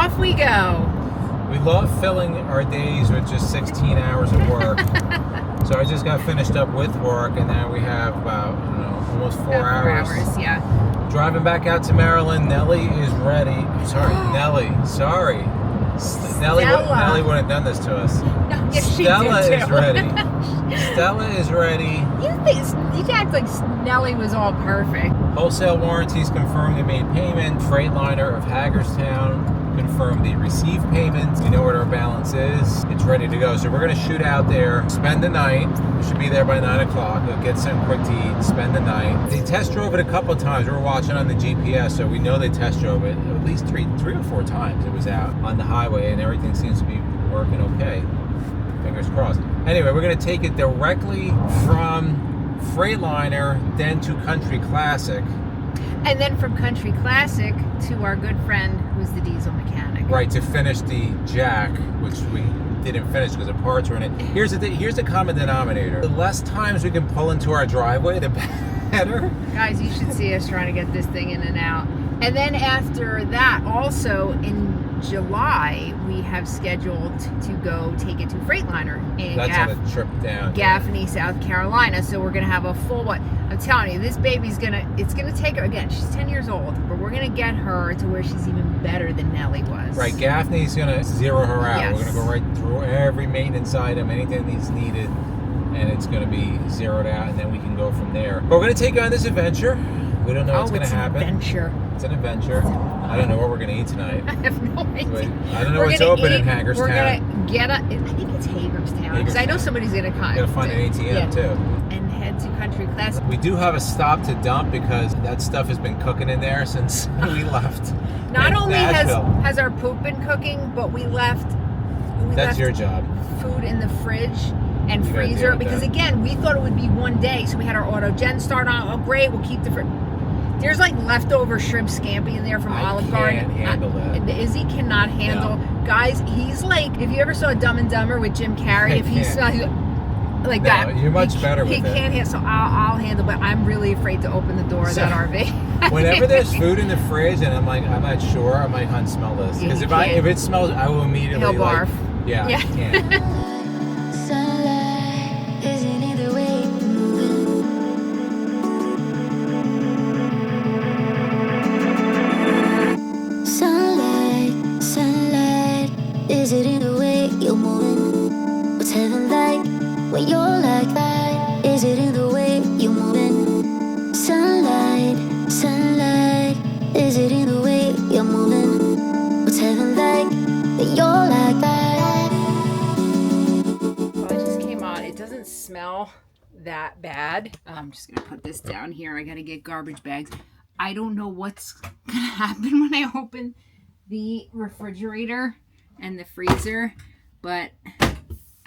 off we go. We love filling our days with just 16 hours of work. So I just got finished up with work, and now we have about, I don't know, almost 4 hours. 4 hours, yeah. Driving back out to Maryland. Nellie is ready. Sorry, Nellie. Sorry. Nellie wouldn't have done this to us. No, yes, Stella she did is too. ready. Stella is ready. You act like Nellie was all perfect. Wholesale warranties confirmed they made payment. Freightliner of Hagerstown confirmed they received payments. We know what our balance is. It's ready to go. So we're going to shoot out there, spend the night. We should be there by 9 o'clock. We'll get some quick to eat, spend the night. They test drove it a couple of times. We were watching on the GPS, so we know they test drove it at least three or four times. It was out on the highway, and everything seems to be working okay. Fingers crossed. Anyway, we're going to take it directly from Freightliner, then to Country Classic. And then from Country Classic to our good friend who's the diesel mechanic. Right, to finish the jack, which we didn't finish because the parts were in it. Here's the common denominator. The less times we can pull into our driveway, the better. Guys, you should see us trying to get this thing in and out. And then after that, also in July, we have scheduled to go take it to Freightliner in That's on a trip down. Gaffney, South Carolina. So we're gonna have a full what? I'm telling you, this baby's it's gonna take her again. She's 10 years old, but we're gonna get her to where she's even better than Nellie was. Right, Gaffney's gonna zero her out. Yes. We're gonna go right through every maintenance item, anything that's needed, and it's gonna be zeroed out, and then we can go from there. But we're gonna take on this adventure. We don't know what's gonna happen. Adventure. It's an adventure. I don't know what we're gonna eat tonight. I have no idea. I don't know what's open in Hagerstown. We're gonna get I think it's Hagerstown. Because I know somebody's gonna come. Gotta find an ATM too. And head to Country Classic. We do have a stop to dump because that stuff has been cooking in there since we left. Not only Nashville. has our poop been cooking, but we left. That's your job. Food in the fridge and You gotta freezer deal with because that. again, we thought it would be one day, so we had our auto gen start on. Oh, great, we'll keep the fridge. There's like leftover shrimp scampi in there from Olive Garden. I can't handle that. Izzy cannot handle. No. Guys, he's like, if you ever saw Dumb and Dumber with Jim Carrey, if he smells like No, that, you're much better with he it. He can't handle. So I'll handle, but I'm really afraid to open the door of that RV. Whenever there's food in the fridge and I'm not sure, I might hunt smell this. Because if it smells, I will immediately He'll barf. Yeah. I can't. Sunlight isn't either way moving. Sunlight, is it in the way you're moving? What's heaven like when you're like that? Is it in the way you're moving? Sunlight, is it in the way you're moving? What's heaven like when you're like that? Well, it just came on. It doesn't smell that bad. I'm just gonna put this down here. I gotta get garbage bags. I don't know what's gonna happen when I open the refrigerator and the freezer, but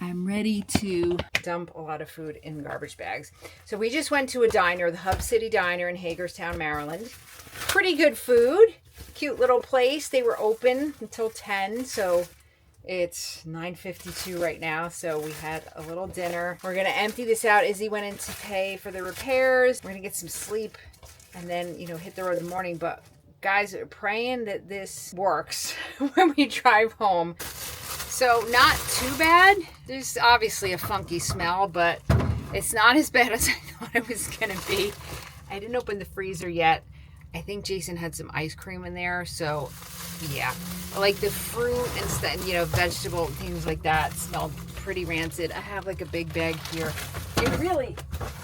I'm ready to dump a lot of food in garbage bags. So we just went to a diner, the Hub City Diner in Hagerstown, Maryland. Pretty good food, cute little place. They were open until 10, so it's 9:52 right now, so we had a little dinner. We're gonna empty this out. Izzy went in to pay for the repairs. We're gonna get some sleep and then, hit the road in the morning. But guys, are praying that this works when we drive home. So not too bad. There's obviously a funky smell, but it's not as bad as I thought it was gonna be. I didn't open the freezer yet. I think Jason had some ice cream in there, so yeah. Like the fruit and stuff, vegetable things like that smelled pretty rancid. I have like a big bag here. It really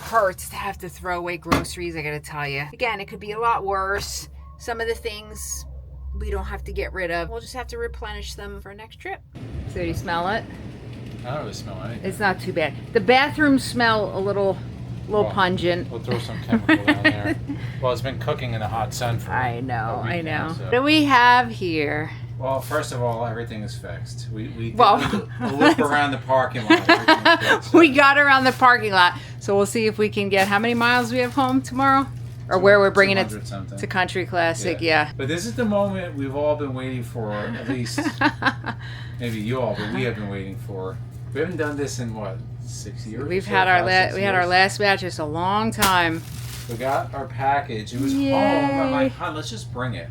hurts to have to throw away groceries, I gotta tell you. Again, it could be a lot worse. Some of the things we don't have to get rid of. We'll just have to replenish them for next trip. So you smell it? I don't really smell anything. It's not too bad. The bathrooms smell a little pungent. We'll throw some chemical down there. Well, it's been cooking in the hot sun for I know. now, so. What do we have here? Well, first of all, everything is fixed. We did Well, a loop around the parking lot. Everything's fixed, so. We got around the parking lot, so we'll see if we can get how many miles we have home tomorrow, or where we're bringing it 200 something. to Country Classic. Yeah. But this is the moment we've all been waiting for, at least maybe you all, but we have been waiting for. We haven't done this in what, 6 years? We've had our last batch just a long time. We got our package. It was Yay. home. I'm like, hon, let's just bring it.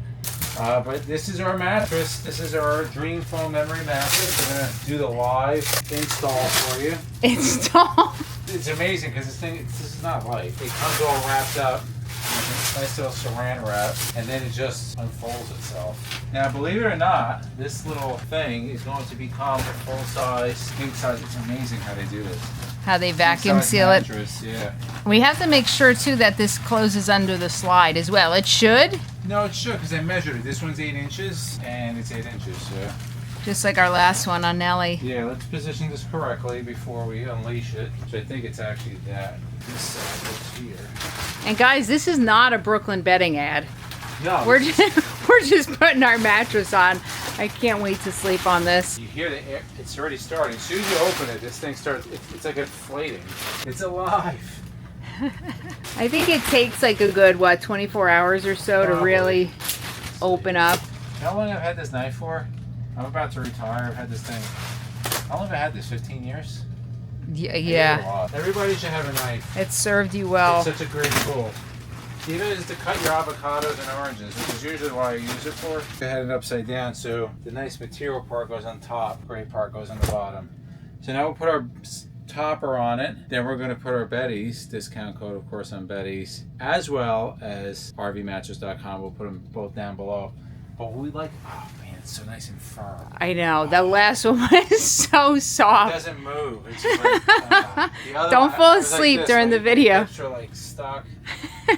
But this is our mattress. This is our Dream Foam Memory mattress. We're gonna do the live install for you. Install. It's amazing because this is not light. It comes all wrapped up. Nice little saran wrap, and then it just unfolds itself. Now, believe it or not, this little thing is going to become a full-size, king-size. It's amazing how they do this. How they vacuum King-size seal it. mattress, yeah. We have to make sure too that this closes under the slide as well. It should. No, it should, because I measured it. This one's 8 inches, and it's 8 inches, so. Just like our last one on Nelly. Yeah, let's position this correctly before we unleash it. So I think it's actually that. This side goes here. And guys, this is not a Brooklyn bedding ad. No, We're just putting our mattress on. I can't wait to sleep on this. you hear the air, it's already starting. As soon as you open it, this thing starts, it's like inflating. It's alive. I think it takes like a good, 24 hours or so to Probably. really open up. How long have I had this knife for? I'm about to retire. I've had this thing. How long have I had this? 15 years? Yeah. Everybody should have a knife. It served you well. It's such a great tool. Even is to cut your avocados and oranges, which is usually what I use it for. I had it upside down, so the nice material part goes on top, great part goes on the bottom. So now we'll put our topper on it. Then we're going to put our Betty's, discount code of course on Betty's, as well as RVmattress.com. We'll put them both down below. But we like, oh man, it's so nice and firm. I know. The last one was so It soft. doesn't move. It's like, the other Don't one, fall I was like asleep this, during like, the video. Extra like stuck.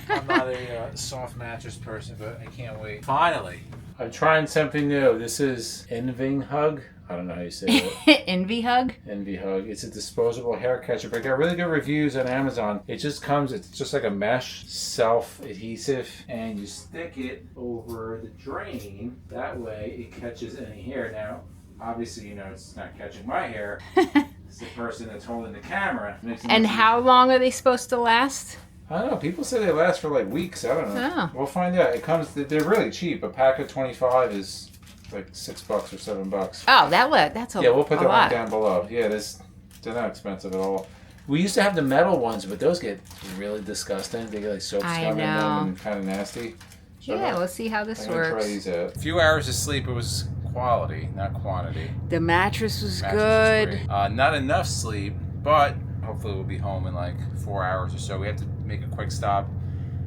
I'm not a soft mattress person, but I can't wait. Finally, I'm trying something new. This is RVing Hug. I don't know how you say it. Envy hug. Envy Hug. It's a disposable hair catcher, but I got really good reviews on Amazon. It just comes, it's just like a mesh, self-adhesive, and you stick it over the drain. That way it catches any hair. Now, obviously, you know, it's not catching my hair. It's the person that's holding the camera. And how long are they supposed to last? I don't know. People say they last for like weeks. I don't know. Oh. We'll find out. It comes, they're really cheap. A pack of 25 is like $6 or $7. Oh, that's a lot. Yeah, we'll put the link down below. Yeah, they're not expensive at all. We used to have the metal ones, but those get really disgusting. They get like soap I scum in them know. and kind of nasty. So Yeah, let's see how this I'm gonna try works. these out. A few hours of sleep. It was quality, not quantity. The mattress was Mattress good. was great. Not enough sleep, but hopefully we'll be home in like 4 hours or so. We have to make a quick stop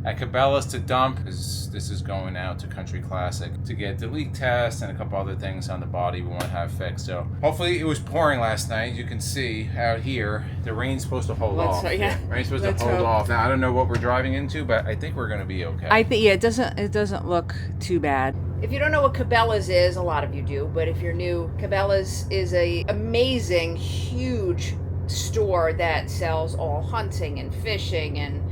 at Cabela's to dump, because this is going out to Country Classic to get the leak test and a couple other things on the body we want to have fixed. So hopefully, it was pouring last night. You can see out here the rain's supposed to hold off. Yeah. Rain's supposed Let's to hold hope. off. Now I don't know what we're driving into, but I think we're going to be okay. I think it doesn't look too bad. If you don't know what Cabela's is, a lot of you do, but if you're new, Cabela's is a amazing, huge store that sells all hunting and fishing and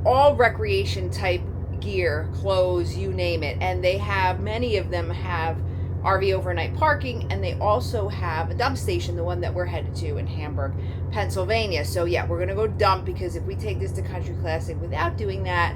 all recreation type gear, clothes, you name it. And they have, many of them have RV overnight parking, and they also have a dump station, the one that we're headed to in Hamburg, Pennsylvania. So yeah, we're gonna go dump, because if we take this to Country Classic without doing that,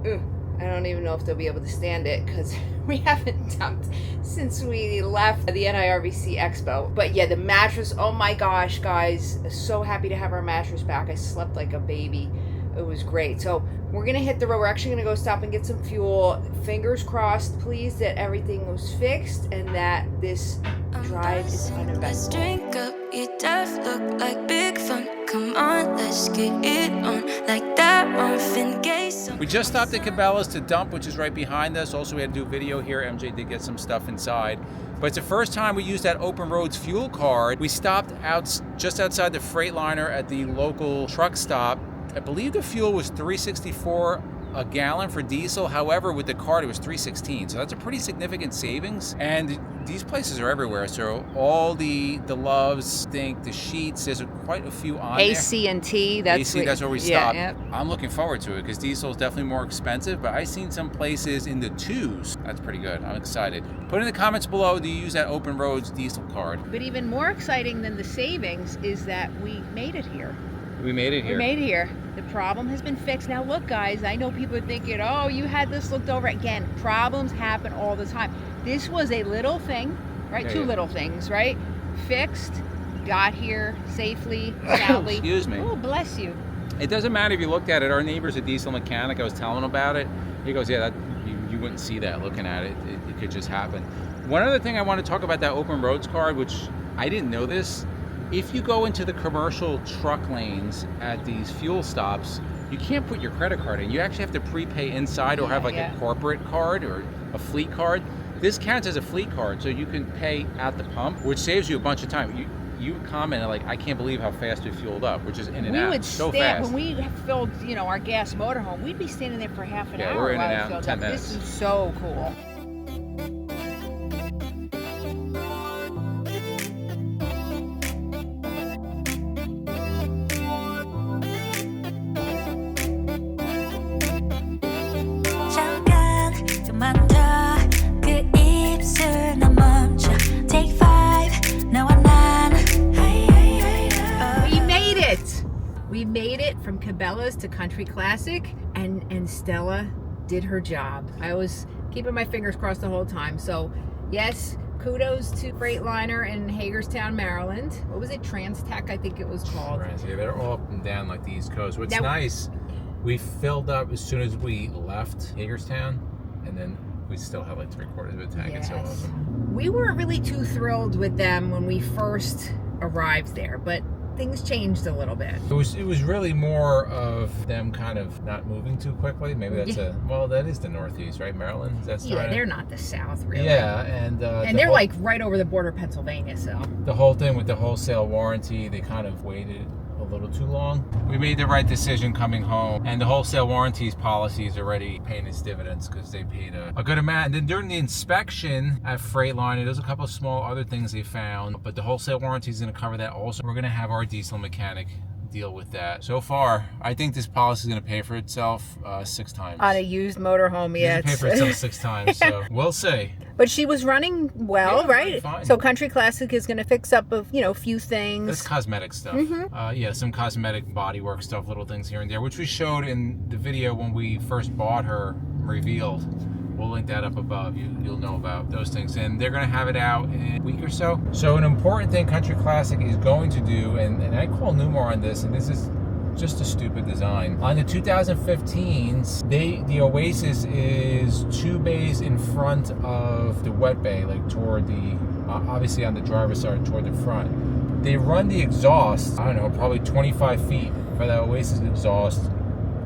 I don't even know if they'll be able to stand it, because we haven't dumped since we left the NIRVC Expo. But yeah, the mattress, oh my gosh, guys, so happy to have our mattress back. I slept like a baby. It was great. So we're going to hit the road. We're actually going to go stop and get some fuel. Fingers crossed, please, that everything was fixed and that this drive is uneventful. Let's drink up, you deaf look like big fun. Come on, let's get it on like that Marvin Gaye song. We just stopped at Cabela's to dump, which is right behind us. Also, we had to do video here. MJ did get some stuff inside. But it's the first time we used that Open Roads fuel card. We stopped out just outside the Freightliner at the local truck stop. I believe the fuel was $3.64 a gallon for diesel. However, with the card, it was $3.16. So that's a pretty significant savings. And these places are everywhere. So all the Loves, Think, the Sheets, there's quite a few on there. AC&T, that's that's where we stopped. Yeah. I'm looking forward to it, because diesel is definitely more expensive, but I've seen some places in the twos. That's pretty good. I'm excited. Put in the comments below, do you use that Open Roads diesel card? But even more exciting than the savings is that we made it here. We made it here. We made it here. The problem has been fixed. Now look, guys, I know people are thinking, oh, you had this looked over. Again, problems happen all the time. This was a little thing, right? Yeah, Two yeah. little things, right? Fixed, got here safely, soundly. Excuse me. Oh, bless you. It doesn't matter if you looked at it. Our neighbor's a diesel mechanic. I was telling him about it. He goes, yeah, you wouldn't see that looking at it. It could just happen. One other thing I want to talk about, that open roads card, which I didn't know this. If you go into the commercial truck lanes at these fuel stops, you can't put your credit card in. You actually have to prepay inside or have like a corporate card or a fleet card. This counts as a fleet card, so you can pay at the pump, which saves you a bunch of time. You commented like, I can't believe how fast we fueled up, which is in and out so fast. When we filled, our gas motorhome, we'd be standing there for half an hour. Yeah, we're in and while out in 10 minutes. This is so cool. We made it from Cabela's to Country Classic, and Stella did her job. I was keeping my fingers crossed the whole time. So yes, kudos to Freightliner in Hagerstown, Maryland. What was it? Trans-Tech, I think it was called. Yeah, they're all up and down like the East Coast. What's nice, we filled up as soon as we left Hagerstown, and then we still have like 3/4 of a tank. It's so awesome. We weren't really too thrilled with them when we first arrived there, but things changed a little bit. It was really more of them kind of not moving too quickly. Maybe that's that is the Northeast, right? Maryland? They're not the South, really. Yeah, and they're like right over the border of Pennsylvania, so. The whole thing with the wholesale warranty, they kind of waited a little too long. We made the right decision coming home, and the wholesale warranties policy is already paying its dividends because they paid a good amount. And then during the inspection at Freightliner, there's a couple of small other things they found, but the wholesale warranty is going to cover that also. We're going to have our diesel mechanic deal with that. So far, I think this policy is going to pay for itself 6 times. On a used motorhome, yeah. It's going to pay for itself 6 times, so we'll see. But she was running well, right? Fine. So Country Classic is going to fix up a few things. That's cosmetic stuff. Some cosmetic bodywork stuff, little things here and there, which we showed in the video when we first bought her, revealed. We'll link that up above. You'll know about those things. And they're going to have it out in a week or so. So an important thing Country Classic is going to do, and I call Newmar on this, and this is just a stupid design. On the 2015s, the Oasis is 2 bays in front of the wet bay, like toward the, obviously on the driver's side, toward the front. They run the exhaust, I don't know, probably 25 feet for the Oasis exhaust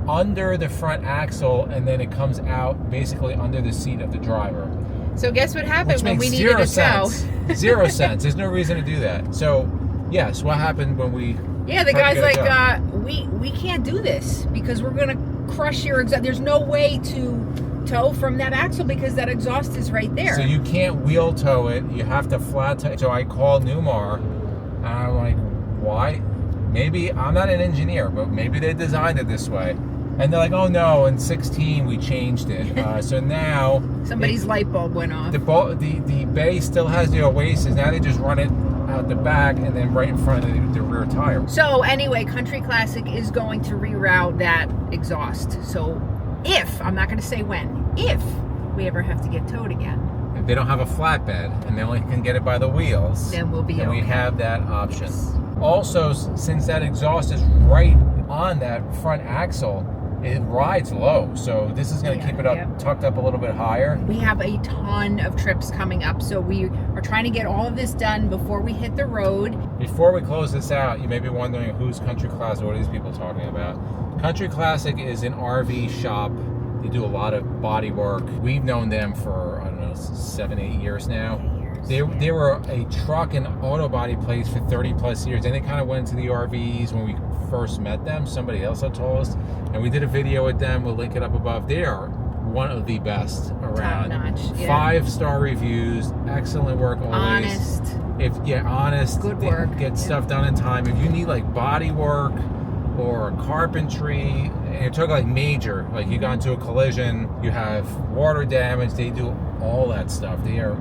under the front axle, and then it comes out basically under the seat of the driver. So guess what happened when we needed a tow? 0 cents. There's no reason to do that. So yes, what happened when we... Yeah, the guy's like, we can't do this because we're going to crush your exhaust. There's no way to tow from that axle because that exhaust is right there. So you can't wheel tow it. You have to flat tow. So I called Newmar, and I'm like, why? Maybe, I'm not an engineer, but maybe they designed it this way. And they're like, oh no, in 16 we changed it. So now... Somebody's light bulb went off. The bay still has the Oasis. Now they just run it out the back and then right in front of the rear tire. So anyway, Country Classic is going to reroute that exhaust. So if, I'm not going to say when, if we ever have to get towed again. If they don't have a flatbed and they only can get it by the wheels, then we'll be okay. Then we have that option. Also, since that exhaust is right on that front axle, it rides low, so this is going to keep it up, tucked up a little bit higher. We have a ton of trips coming up, so we are trying to get all of this done before we hit the road. Before we close this out, you may be wondering who's Country Classic, what are these people talking about? Country Classic is an RV shop. They do a lot of body work. We've known them for, I don't know, 7-8 years now. They were a truck and auto body place for 30 plus years. And they kind of went into the RVs when we first met them. Somebody else had told us. And we did a video with them. We'll link it up above. They are one of the best around. Top notch. Yeah. 5-star reviews. Excellent work always. Honest. Good work. Get stuff done in time. If you need like body work or carpentry, and you're talking like major, like you got into a collision, you have water damage, they do all that stuff. They are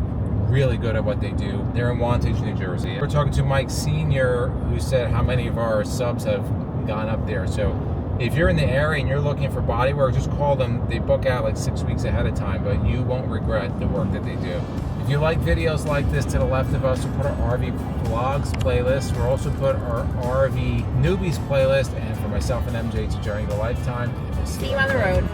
really good at what they do. They're in Wantage, New Jersey. We're talking to Mike Sr., who said how many of our subs have gone up there. So if you're in the area and you're looking for body work, just call them. They book out like 6 weeks ahead of time, but you won't regret the work that they do. If you like videos like this, to the left of us, we'll put our RV vlogs playlist. We'll also put our RV newbies playlist, and for myself and MJ, it's a journey of a lifetime. See you on the road.